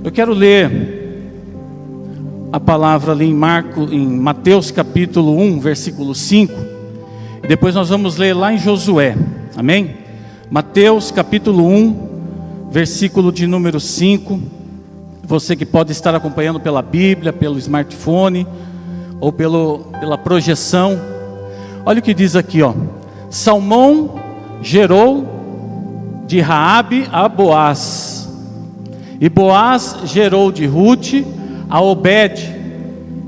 Eu quero ler a palavra ali em Mateus capítulo 1, versículo 5. E depois nós vamos ler lá em Josué. Amém? Mateus capítulo 1, versículo de número 5. Você que pode estar acompanhando pela Bíblia, pelo smartphone ou pela projeção. Olha o que diz aqui, ó. Salmão gerou de Raabe a Boaz, e Boaz gerou de Rute a Obed,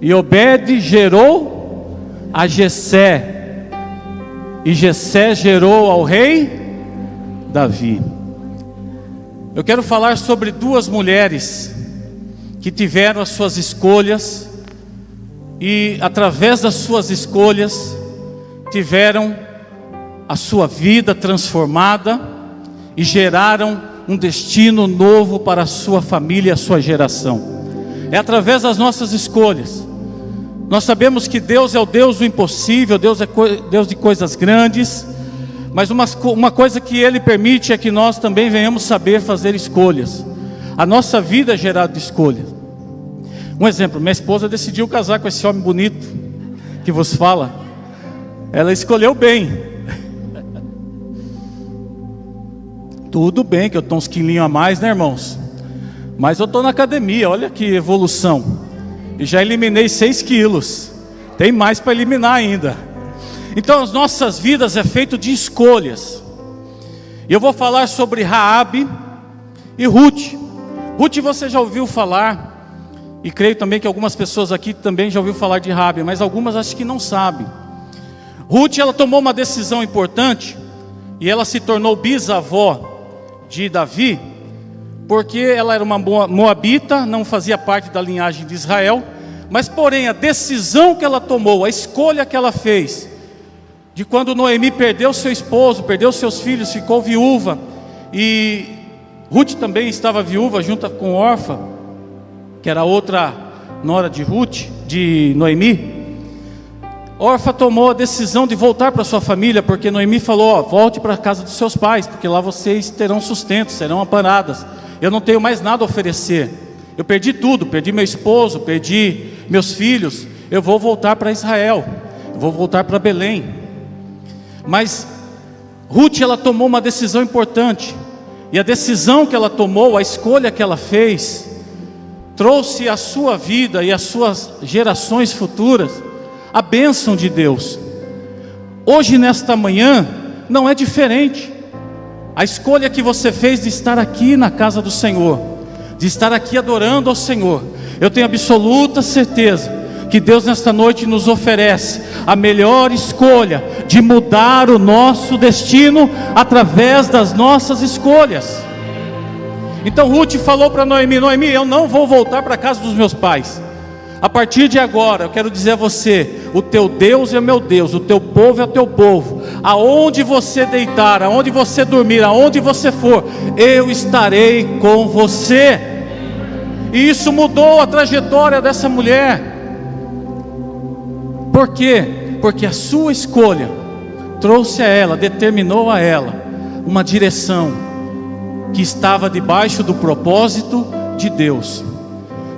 e Obed gerou a Jessé, e Jessé gerou ao rei Davi. Eu quero falar sobre duas mulheres que tiveram as suas escolhas, e através das suas escolhas tiveram a sua vida transformada e geraram um destino novo para a sua família e a sua geração. É através das nossas escolhas. Nós sabemos que Deus é o Deus do impossível, Deus é Deus de coisas grandes, mas uma coisa que Ele permite é que nós também venhamos saber fazer escolhas. A nossa vida é gerada de escolhas. Um exemplo, minha esposa decidiu casar com esse homem bonito que vos fala. Ela escolheu bem. Tudo bem que eu estou uns quilinhos a mais, né, irmãos? Mas eu estou na academia, olha que evolução. E já eliminei 6 quilos. Tem mais para eliminar ainda. Então as nossas vidas é feito de escolhas. E eu vou falar sobre Raabe e Rute. Rute você já ouviu falar. E creio também que algumas pessoas aqui também já ouviu falar de Raabe, mas algumas acho que não sabem. Rute, ela tomou uma decisão importante. E ela se tornou bisavó de Davi, porque ela era uma moabita, não fazia parte da linhagem de Israel, mas porém a decisão que ela tomou, a escolha que ela fez, de quando Noemi perdeu seu esposo, perdeu seus filhos, ficou viúva, e Rute também estava viúva junto com Orfa, que era outra nora de Noemi. Orfa tomou a decisão de voltar para sua família, porque Noemi falou, ó, volte para a casa dos seus pais, porque lá vocês terão sustento, serão amparadas. Eu não tenho mais nada a oferecer. Eu perdi tudo, perdi meu esposo, perdi meus filhos. Eu vou voltar para Israel, eu vou voltar para Belém. Mas Rute, ela tomou uma decisão importante. E a decisão que ela tomou, a escolha que ela fez, trouxe à sua vida e às suas gerações futuras a bênção de Deus. Hoje nesta manhã não é diferente. A escolha que você fez de estar aqui na casa do Senhor, de estar aqui adorando ao Senhor, eu tenho absoluta certeza que Deus nesta noite nos oferece a melhor escolha de mudar o nosso destino através das nossas escolhas. Então Rute falou para Noemi, Noemi, eu não vou voltar para a casa dos meus pais. A partir de agora, eu quero dizer a você, o teu Deus é o meu Deus, o teu povo é o teu povo. Aonde você deitar, aonde você dormir, aonde você for, eu estarei com você. E isso mudou a trajetória dessa mulher. Por quê? Porque a sua escolha trouxe a ela, determinou a ela uma direção que estava debaixo do propósito de Deus.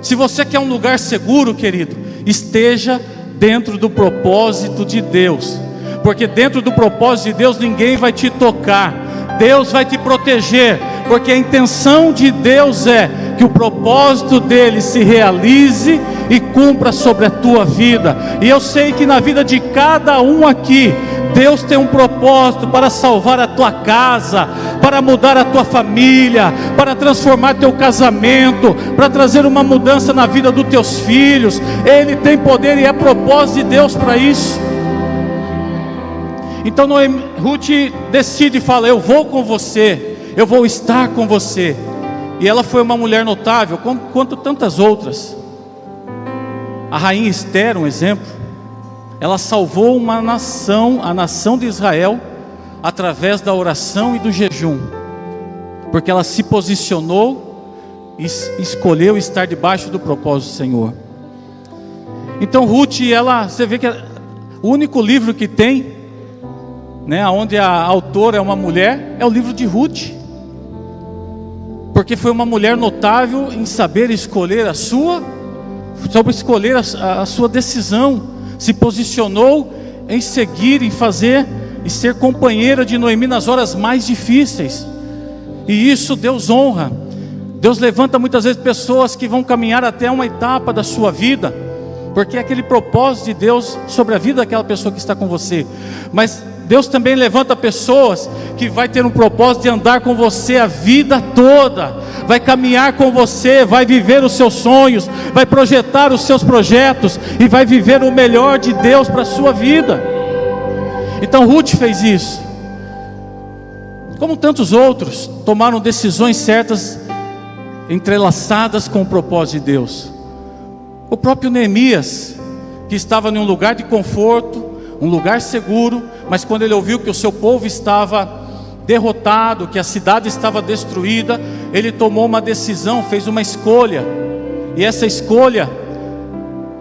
Se você quer um lugar seguro, querido, esteja dentro do propósito de Deus, porque dentro do propósito de Deus ninguém vai te tocar, Deus vai te proteger, porque a intenção de Deus é que o propósito dele se realize e cumpra sobre a tua vida. E eu sei que na vida de cada um aqui, Deus tem um propósito para salvar a tua casa, para mudar a tua família, para transformar teu casamento, para trazer uma mudança na vida dos teus filhos. Ele tem poder e é propósito de Deus para isso. Então Rute decide e fala, eu vou com você, eu vou estar com você. E ela foi uma mulher notável, quanto tantas outras. A rainha Esther, um exemplo, ela salvou uma nação, a nação de Israel, através da oração e do jejum, porque ela se posicionou e escolheu estar debaixo do propósito do Senhor. Então Rute, você vê que o único livro que tem, onde a autora é uma mulher, é o livro de Rute. porque foi uma mulher notável em saber escolher a sua decisão, se posicionou em seguir, em fazer e ser companheira de Noemi nas horas mais difíceis, e isso Deus honra. Deus levanta muitas vezes pessoas que vão caminhar até uma etapa da sua vida, porque é aquele propósito de Deus sobre a vida daquela pessoa que está com você. Mas Deus também levanta pessoas que vai ter um propósito de andar com você a vida toda, vai caminhar com você, vai viver os seus sonhos, vai projetar os seus projetos e vai viver o melhor de Deus para a sua vida. Então Ruth fez isso, como tantos outros tomaram decisões certas, entrelaçadas com o propósito de Deus. O próprio Neemias, que estava em um lugar de conforto, um lugar seguro, mas quando ele ouviu que o seu povo estava derrotado, que a cidade estava destruída, ele tomou uma decisão, fez uma escolha, e essa escolha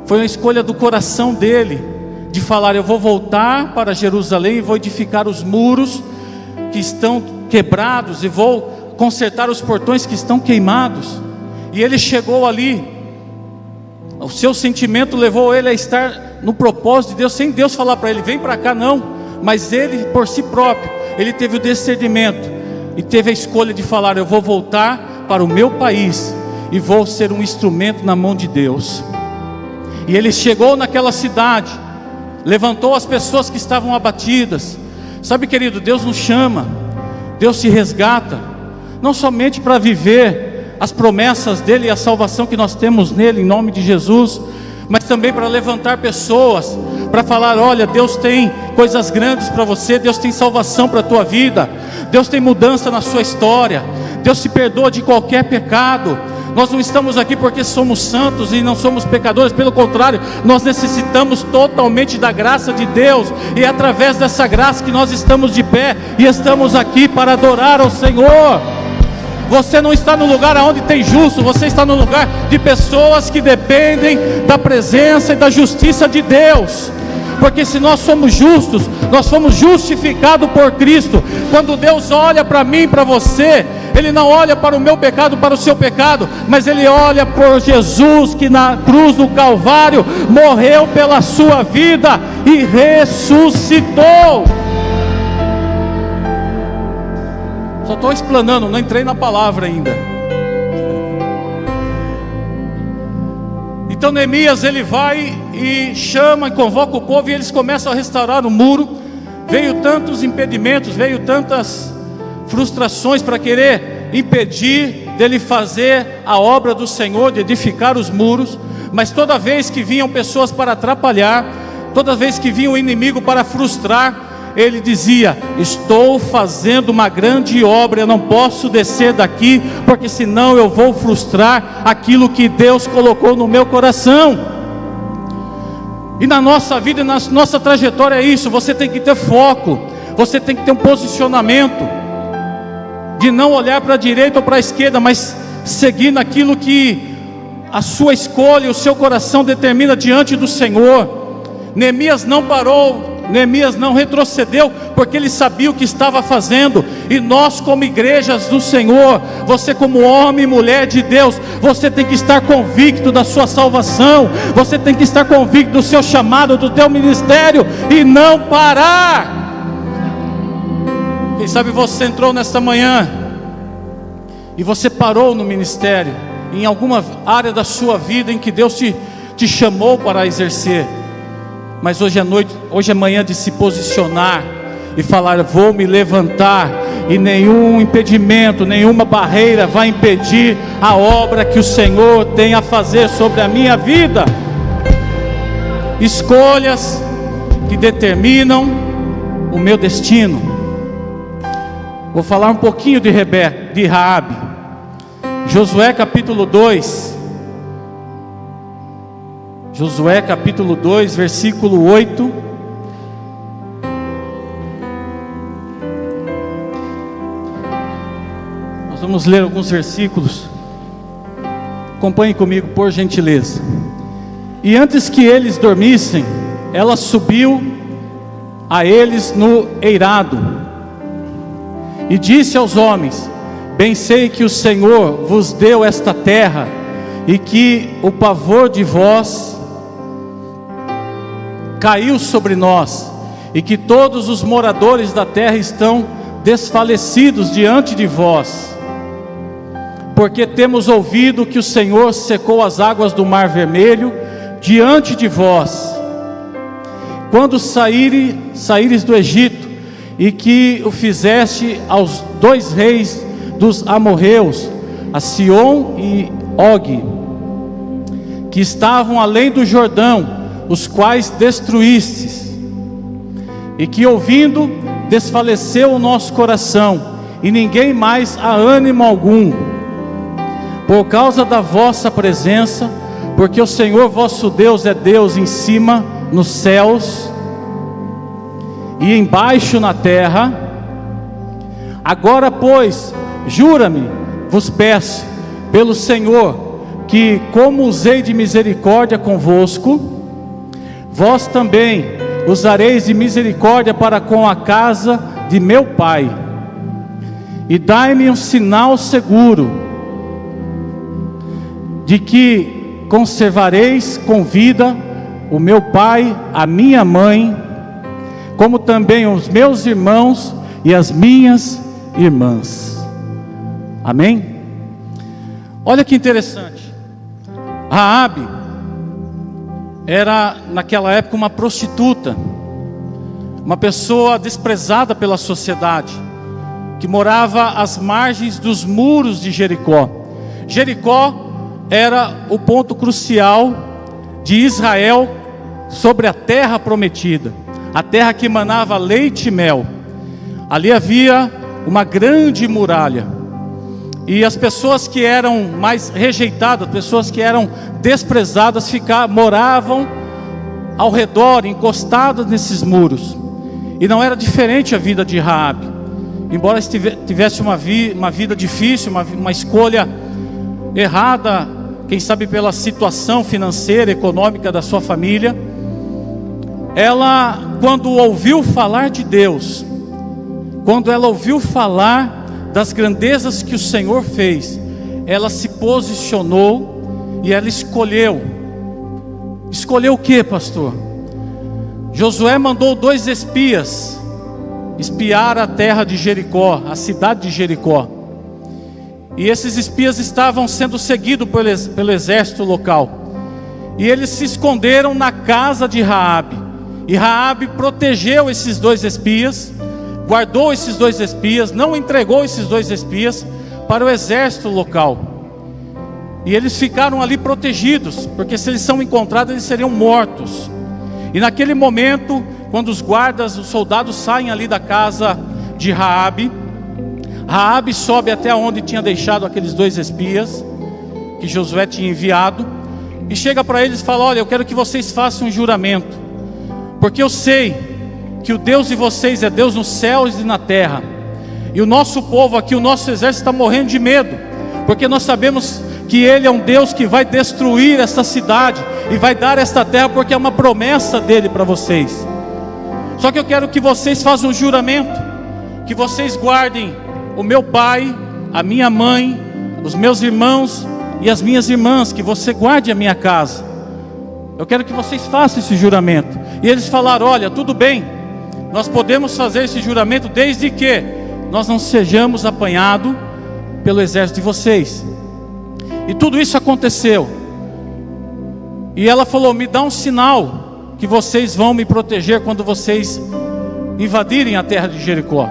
foi uma escolha do coração dele, de falar: eu vou voltar para Jerusalém e vou edificar os muros que estão quebrados, e vou consertar os portões que estão queimados. E ele chegou ali, o seu sentimento levou ele a estar no propósito de Deus, sem Deus falar para ele: vem para cá, não. Mas ele, por si próprio, ele teve o discernimento e teve a escolha de falar: eu vou voltar para o meu país e vou ser um instrumento na mão de Deus. E ele chegou naquela cidade, levantou as pessoas que estavam abatidas. Sabe, querido, Deus nos chama, Deus se resgata, não somente para viver as promessas dele e a salvação que nós temos nele, em nome de Jesus, mas também para levantar pessoas, para falar: olha, Deus tem coisas grandes para você, Deus tem salvação para a tua vida, Deus tem mudança na sua história, Deus te perdoa de qualquer pecado. Nós não estamos aqui porque somos santos e não somos pecadores, pelo contrário, nós necessitamos totalmente da graça de Deus, e é através dessa graça que nós estamos de pé e estamos aqui para adorar ao Senhor. Você não está no lugar onde tem justo, você está no lugar de pessoas que dependem da presença e da justiça de Deus. Porque se nós somos justos, nós fomos justificados por Cristo. Quando Deus olha para mim, para você, Ele não olha para o meu pecado, para o seu pecado, mas Ele olha por Jesus, que na cruz do Calvário morreu pela sua vida e ressuscitou. Só estou explanando, não entrei na palavra ainda. Então Neemias, ele vai e chama e convoca o povo, e eles começam a restaurar o muro. Veio tantos impedimentos, veio tantas frustrações para querer impedir dele fazer a obra do Senhor, de edificar os muros. Mas toda vez que vinham pessoas para atrapalhar, toda vez que vinha o inimigo para frustrar, ele dizia: estou fazendo uma grande obra, eu não posso descer daqui, porque senão eu vou frustrar aquilo que Deus colocou no meu coração. E na nossa vida e na nossa trajetória é isso. Você tem que ter foco, você tem que ter um posicionamento, de não olhar para a direita ou para a esquerda, mas seguir naquilo que a sua escolha, o seu coração determina diante do Senhor. Neemias não parou, Neemias não retrocedeu, porque ele sabia o que estava fazendo. E nós, como igrejas do Senhor, você como homem e mulher de Deus, você tem que estar convicto da sua salvação, você tem que estar convicto do seu chamado, do teu ministério, e não parar. Quem sabe você entrou nesta manhã e você parou no ministério, em alguma área da sua vida em que Deus te chamou para exercer. Mas hoje é manhã de se posicionar e falar: vou me levantar, e nenhum impedimento, nenhuma barreira vai impedir a obra que o Senhor tem a fazer sobre a minha vida. Escolhas que determinam o meu destino. Vou falar um pouquinho de Raabe. Josué capítulo 2. Josué capítulo 2, versículo 8. Nós vamos ler alguns versículos. Acompanhe comigo, por gentileza. E antes que eles dormissem, ela subiu a eles no eirado e disse aos homens: bem sei que o Senhor vos deu esta terra, e que o pavor de vós caiu sobre nós, e que todos os moradores da terra estão desfalecidos diante de vós, porque temos ouvido que o Senhor secou as águas do Mar Vermelho diante de vós, quando saíres do Egito, e que o fizeste aos 2 reis dos amorreus, a Sion e Og, que estavam além do Jordão, os quais destruístes, e que ouvindo desfaleceu o nosso coração, e ninguém mais há ânimo algum, por causa da vossa presença, porque o Senhor vosso Deus é Deus em cima nos céus e embaixo na terra. Agora pois, jura-me, vos peço, pelo Senhor, que como usei de misericórdia convosco, vós também usareis de misericórdia para com a casa de meu pai, e dai-me um sinal seguro, de que conservareis com vida o meu pai, a minha mãe, como também os meus irmãos e as minhas irmãs. Amém? Olha que interessante. Raabe era naquela época uma prostituta, uma pessoa desprezada pela sociedade, que morava às margens dos muros de Jericó. Jericó era o ponto crucial de Israel sobre a terra prometida, a terra que emanava leite e mel. Ali havia uma grande muralha, e as pessoas que eram mais rejeitadas, pessoas que eram desprezadas, moravam ao redor, encostadas nesses muros. E não era diferente a vida de Raabe. Embora tivesse uma vida difícil, uma escolha errada, quem sabe pela situação financeira, econômica da sua família, ela, quando ouviu falar de Deus, quando ela ouviu falar das grandezas que o Senhor fez, ela se posicionou e ela escolheu. Escolheu o que, pastor? Josué mandou 2 espias espiar a terra de Jericó, a cidade de Jericó. E esses espias estavam sendo seguidos pelo exército local. E eles se esconderam na casa de Raabe. E Raabe protegeu esses 2 espias, guardou esses 2 espias, não entregou esses 2 espias para o exército local. E eles ficaram ali protegidos, porque se eles são encontrados, eles seriam mortos. E naquele momento, quando os guardas, os soldados saem ali da casa de Raabe, Raabe sobe até onde tinha deixado aqueles 2 espias que Josué tinha enviado, e chega para eles e fala: olha, eu quero que vocês façam um juramento, porque eu sei que o Deus de vocês é Deus nos céus e na terra, e o nosso povo aqui, o nosso exército está morrendo de medo, porque nós sabemos que Ele é um Deus que vai destruir esta cidade e vai dar esta terra, porque é uma promessa dele para vocês. Só que eu quero que vocês façam um juramento, que vocês guardem o meu pai, a minha mãe, os meus irmãos e as minhas irmãs, que você guarde a minha casa. Eu quero que vocês façam esse juramento. E eles falaram: olha, tudo bem, nós podemos fazer esse juramento desde que nós não sejamos apanhados pelo exército de vocês. E tudo isso aconteceu. E ela falou: me dá um sinal que vocês vão me proteger quando vocês invadirem a terra de Jericó.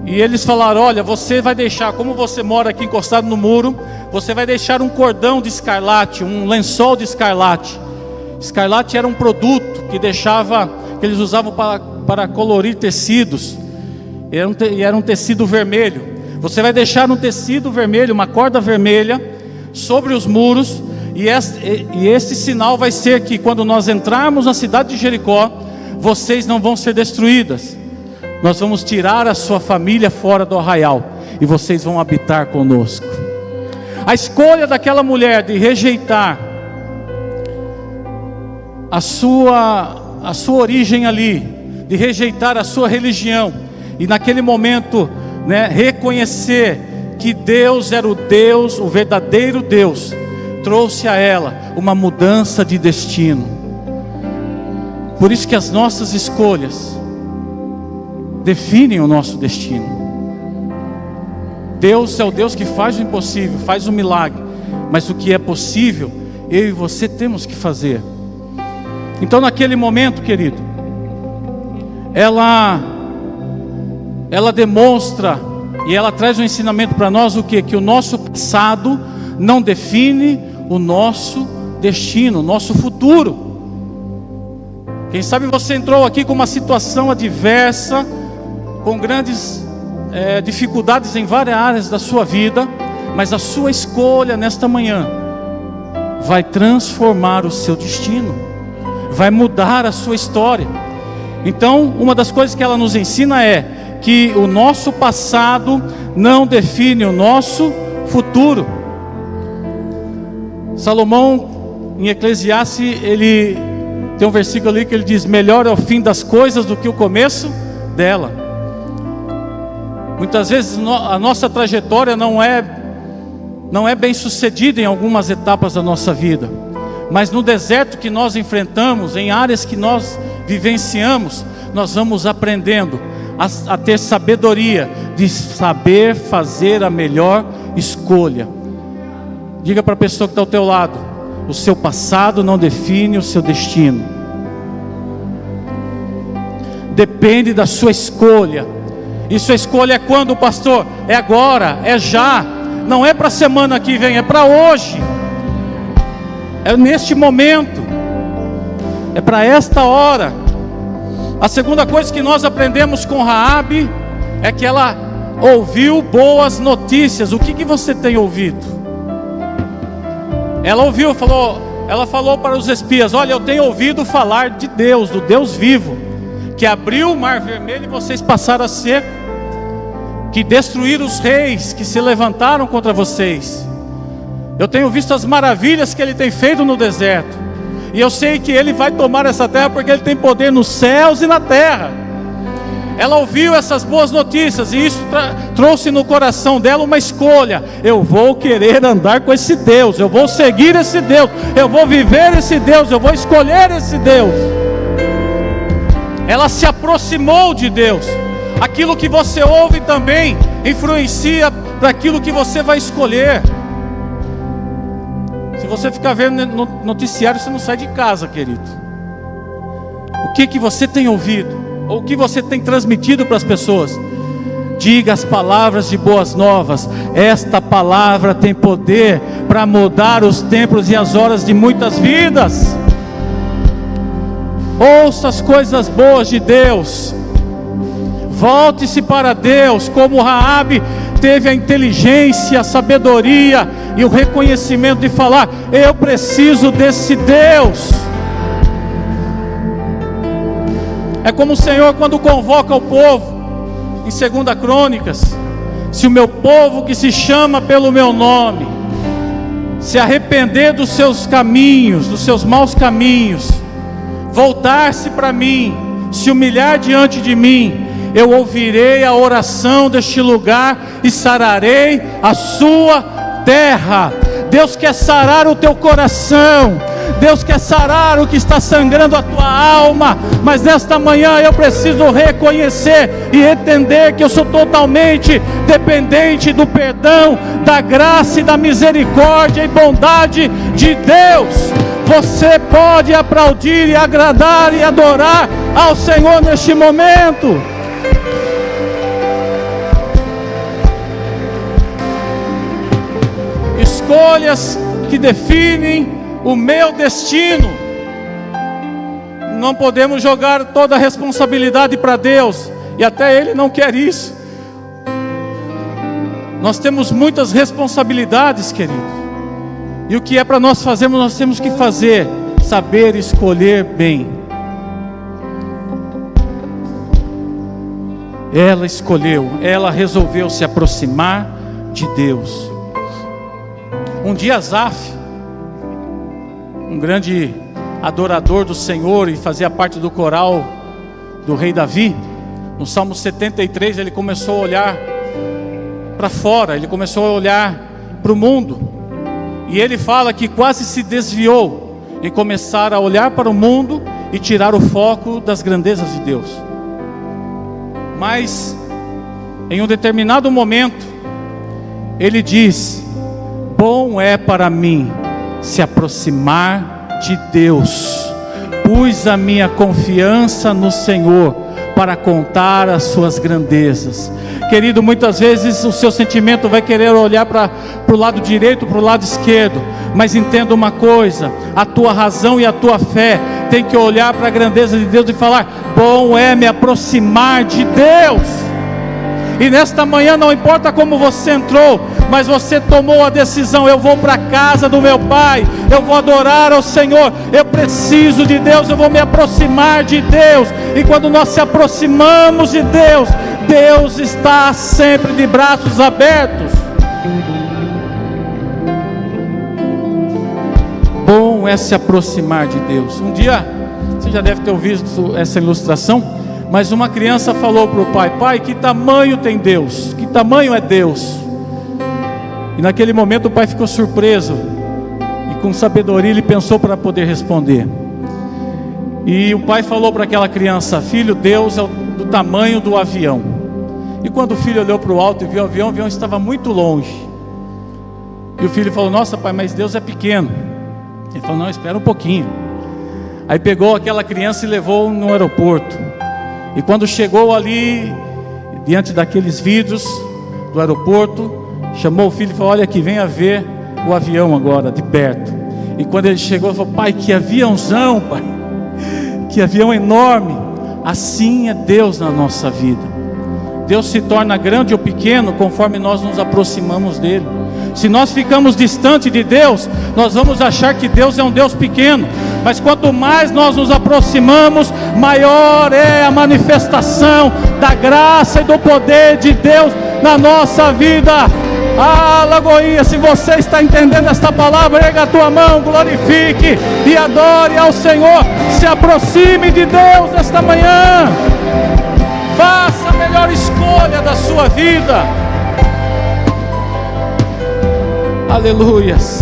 E eles falaram: olha, você vai deixar, como você mora aqui encostado no muro, você vai deixar um cordão de escarlate, um lençol de escarlate. Escarlate era um produto que eles usavam para colorir tecidos. Era um tecido vermelho. Você vai deixar um tecido vermelho, uma corda vermelha, sobre os muros. E esse sinal vai ser que quando nós entrarmos na cidade de Jericó, vocês não vão ser destruídas. Nós vamos tirar a sua família fora do arraial, e vocês vão habitar conosco. A escolha daquela mulher de rejeitar a sua origem ali, de rejeitar a sua religião, e naquele momento né, reconhecer que Deus era o Deus, o verdadeiro Deus, trouxe a ela uma mudança de destino. Por isso que as nossas escolhas definem o nosso destino. Deus é o Deus que faz o impossível, faz o milagre, mas o que é possível, eu e você temos que fazer. Então naquele momento, querido, ela demonstra e ela traz um ensinamento para nós, o quê? Que o nosso passado não define o nosso destino, o nosso futuro. Quem sabe você entrou aqui com uma situação adversa, com grandes dificuldades em várias áreas da sua vida, mas a sua escolha nesta manhã vai transformar o seu destino, vai mudar a sua história. Então, uma das coisas que ela nos ensina é que o nosso passado não define o nosso futuro. Salomão, em Eclesiastes, ele tem um versículo ali que ele diz: melhor é o fim das coisas do que o começo dela. Muitas vezes a nossa trajetória não é bem sucedida em algumas etapas da nossa vida, mas no deserto que nós enfrentamos, em áreas que nós vivenciamos, nós vamos aprendendo a ter sabedoria de saber fazer a melhor escolha. Diga para a pessoa que está ao teu lado: o seu passado não define o seu destino. Depende da sua escolha. E sua escolha é quando, pastor? É agora, é já. Não é para a semana que vem, é para hoje. É neste momento. É para esta hora. A segunda coisa que nós aprendemos com Raabe é que ela ouviu boas notícias. O que você tem ouvido? Ela ouviu, ela falou para os espias: olha, eu tenho ouvido falar de Deus, do Deus vivo, que abriu o mar vermelho e vocês passaram a seco, que destruíram os reis que se levantaram contra vocês. Eu tenho visto as maravilhas que Ele tem feito no deserto, e eu sei que Ele vai tomar essa terra, porque Ele tem poder nos céus e na terra. Ela ouviu essas boas notícias, e isso trouxe no coração dela uma escolha: eu vou querer andar com esse Deus, eu vou seguir esse Deus, eu vou viver esse Deus, eu vou escolher esse Deus. Ela se aproximou de Deus. Aquilo que você ouve também influencia para aquilo que você vai escolher. Se você ficar vendo no noticiário, você não sai de casa, querido. O que você tem ouvido? Ou o que você tem transmitido para as pessoas? Diga as palavras de boas novas. Esta palavra tem poder para mudar os tempos e as horas de muitas vidas. Ouça as coisas boas de Deus. Volte-se para Deus, como Raabe teve a inteligência, a sabedoria e o reconhecimento de falar: eu preciso desse Deus. É como o Senhor quando convoca o povo em 2 Crônicas: se o meu povo que se chama pelo meu nome se arrepender dos seus caminhos, dos seus maus caminhos, voltar-se para mim, se humilhar diante de mim, eu ouvirei a oração deste lugar e sararei a sua terra. Deus quer sarar o teu coração. Deus quer sarar o que está sangrando a tua alma. Mas nesta manhã eu preciso reconhecer e entender que eu sou totalmente dependente do perdão, da graça e da misericórdia e bondade de Deus. Você pode aplaudir e agradar e adorar ao Senhor neste momento. Escolhas que definem o meu destino. Não podemos jogar toda a responsabilidade para Deus, e até Ele não quer isso. Nós temos muitas responsabilidades, querido, e o que é para nós fazermos, nós temos que fazer, saber escolher bem. Ela escolheu, ela resolveu se aproximar de Deus. Um dia Asaf, um grande adorador do Senhor e fazia parte do coral do rei Davi, no Salmo 73 ele começou a olhar para fora, ele começou a olhar para o mundo. E ele fala que quase se desviou em começar a olhar para o mundo e tirar o foco das grandezas de Deus. Mas em um determinado momento ele diz: bom é para mim se aproximar de Deus. Pus a minha confiança no Senhor para contar as suas grandezas. Querido, muitas vezes o seu sentimento vai querer olhar para o lado direito, para o lado esquerdo. Mas entenda uma coisa: a tua razão e a tua fé tem que olhar para a grandeza de Deus e falar: bom é me aproximar de Deus. E nesta manhã, não importa como você entrou, mas você tomou a decisão: eu vou para a casa do meu Pai, eu vou adorar ao Senhor, eu preciso de Deus, eu vou me aproximar de Deus. E quando nós se aproximamos de Deus, Deus está sempre de braços abertos. Bom é se aproximar de Deus. Um dia, você já deve ter ouvido essa ilustração, mas uma criança falou para o pai: pai, que tamanho tem Deus? Que tamanho é Deus? E naquele momento o pai ficou surpreso, e com sabedoria ele pensou para poder responder. E o pai falou para aquela criança: filho, Deus é do tamanho do avião. E quando o filho olhou para o alto e viu o avião estava muito longe. E o filho falou: nossa pai, mas Deus é pequeno. Ele falou: não, espera um pouquinho. Aí pegou aquela criança e levou no aeroporto. E quando chegou ali, diante daqueles vidros do aeroporto, chamou o filho e falou: olha aqui, venha ver o avião agora, de perto. E quando ele chegou, ele falou: pai, que aviãozão, pai, que avião enorme. Assim é Deus na nossa vida. Deus se torna grande ou pequeno conforme nós nos aproximamos dele. Se nós ficamos distante de Deus, nós vamos achar que Deus é um Deus pequeno. Mas quanto mais nós nos aproximamos, maior é a manifestação da graça e do poder de Deus na nossa vida. Ah, Lagoinha, se você está entendendo esta palavra, erga a tua mão, glorifique e adore ao Senhor. Se aproxime de Deus nesta manhã. Faça a melhor escolha da sua vida. Aleluias.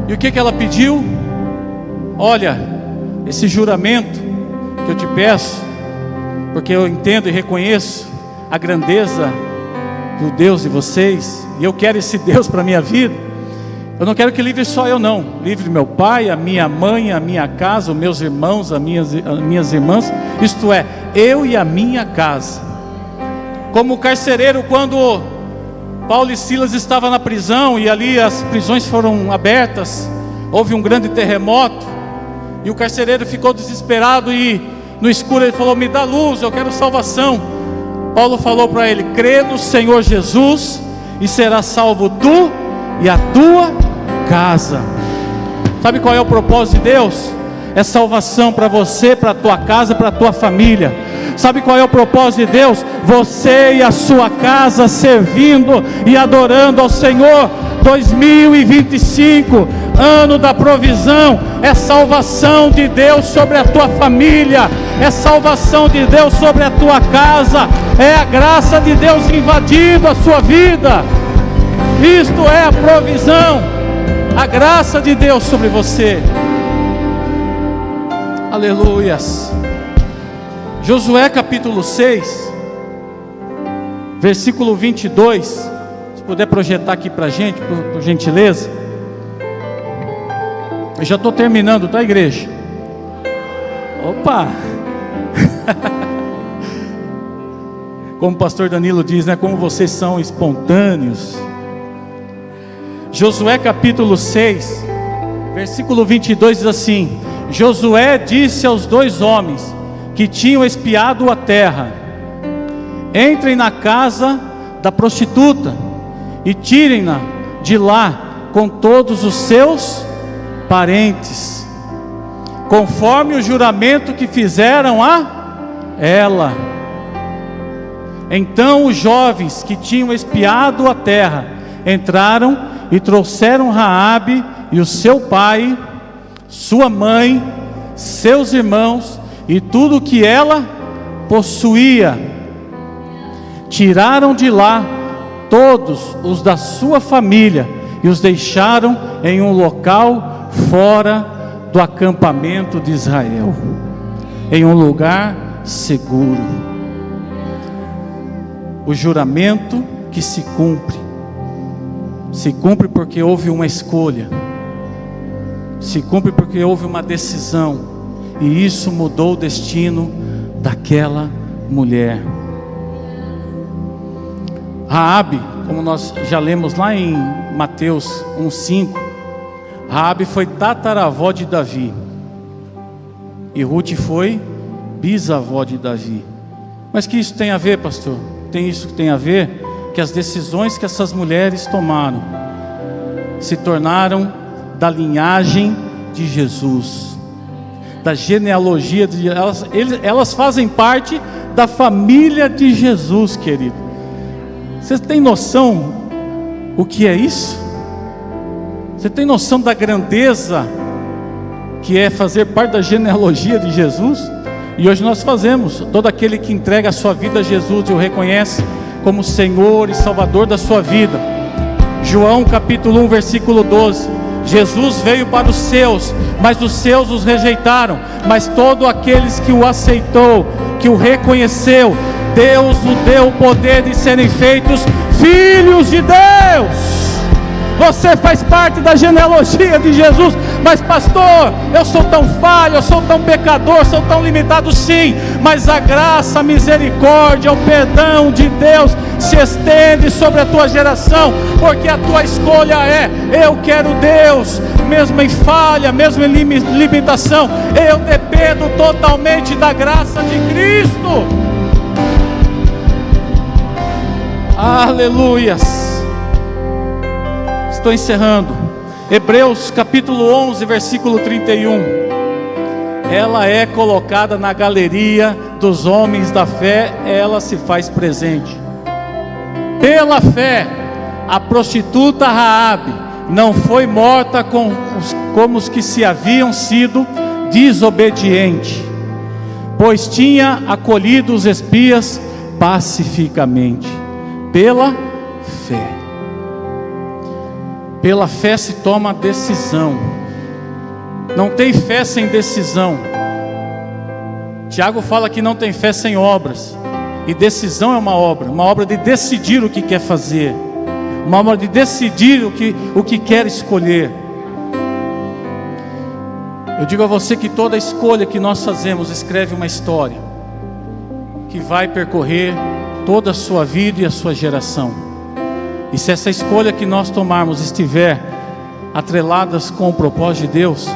E o que ela pediu? Olha, esse juramento que eu te peço, porque eu entendo e reconheço a grandeza do Deus de vocês, e eu quero esse Deus para a minha vida. Eu não quero que livre só eu, não. Livre meu pai, a minha mãe, a minha casa, os meus irmãos, as minhas irmãs. Isto é, eu e a minha casa. Como o carcereiro, quando Paulo e Silas estavam na prisão, e ali as prisões foram abertas, houve um grande terremoto, e o carcereiro ficou desesperado, e no escuro ele falou: me dá luz, eu quero salvação. Paulo falou para ele: crê no Senhor Jesus, e será salvo tu e a tua casa. Sabe qual é o propósito de Deus? É salvação para você, para a tua casa, para a tua família. Sabe qual é o propósito de Deus? Você e a sua casa servindo e adorando ao Senhor. 2025, ano da provisão, é salvação de Deus sobre a tua família, é salvação de Deus sobre a tua casa, é a graça de Deus invadindo a sua vida. Isto é a provisão, a graça de Deus sobre você. Aleluias. Josué capítulo 6, versículo 22, se puder projetar aqui para a gente, por gentileza. Eu já estou terminando, tá, igreja? Opa! Como o pastor Danilo diz, né? Como vocês são espontâneos. Josué capítulo 6, versículo 22 diz assim: Josué disse aos 2 homens que tinham espiado a terra: entrem na casa da prostituta e tirem-na de lá com todos os seus parentes, conforme o juramento que fizeram a ela. Então os jovens que tinham espiado a terra entraram e trouxeram Raabe e o seu pai, sua mãe, seus irmãos e tudo o que ela possuía. tiraram de lá todos os da sua família e os deixaram em um local fora do acampamento de Israel, em um lugar seguro. O juramento que se cumpre porque houve uma escolha, se cumpre porque houve uma decisão, e isso mudou o destino daquela mulher. Raabe, como nós já lemos lá em Mateus 1:5, Raabe foi tataravó de Davi, e Ruth foi bisavó de Davi. Mas que isso tem a ver, pastor? Isso tem a ver que as decisões que essas mulheres tomaram se tornaram da linhagem de Jesus, da genealogia de elas fazem parte da família de Jesus, querido. Você tem noção o que é isso? Você tem noção da grandeza que é fazer parte da genealogia de Jesus? E hoje nós fazemos. Todo aquele que entrega a sua vida a Jesus e o reconhece como Senhor e Salvador da sua vida. João capítulo 1 versículo 12: Jesus veio para os seus, mas os seus os rejeitaram. Mas todos aqueles que o aceitou, que o reconheceu, Deus o deu o poder de serem feitos filhos de Deus. Você faz parte da genealogia de Jesus. Mas pastor, eu sou tão falho, eu sou tão pecador, sou tão limitado. Sim, mas a graça, a misericórdia, o perdão de Deus se estende sobre a tua geração, porque a tua escolha é: eu quero Deus, mesmo em falha, mesmo em limitação, eu dependo totalmente da graça de Cristo. Aleluias. Estou encerrando. Hebreus capítulo 11 versículo 31. Ela é colocada na galeria dos homens da fé, ela se faz presente. Pela fé, a prostituta Raabe não foi morta como os que se haviam sido desobedientes, pois tinha acolhido os espias pacificamente. Pela fé. Pela fé se toma decisão. Não tem fé sem decisão. Tiago fala que não tem fé sem obras. E decisão é uma obra de decidir o que quer fazer, uma obra de decidir o que quer escolher. Eu digo a você que toda escolha que nós fazemos escreve uma história que vai percorrer toda a sua vida e a sua geração. E se essa escolha que nós tomarmos estiver atreladas com o propósito de Deus,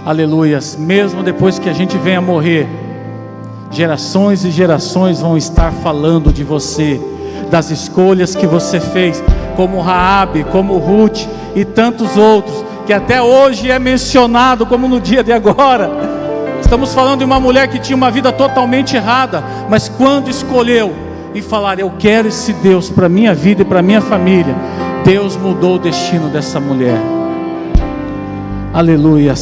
aleluias, mesmo depois que a gente venha morrer, gerações e gerações vão estar falando de você, das escolhas que você fez, como Raabe, como Ruth e tantos outros, que até hoje é mencionado como no dia de agora. Estamos falando de uma mulher que tinha uma vida totalmente errada, mas quando escolheu e falar: eu quero esse Deus para a minha vida e para a minha família, Deus mudou o destino dessa mulher. Aleluia.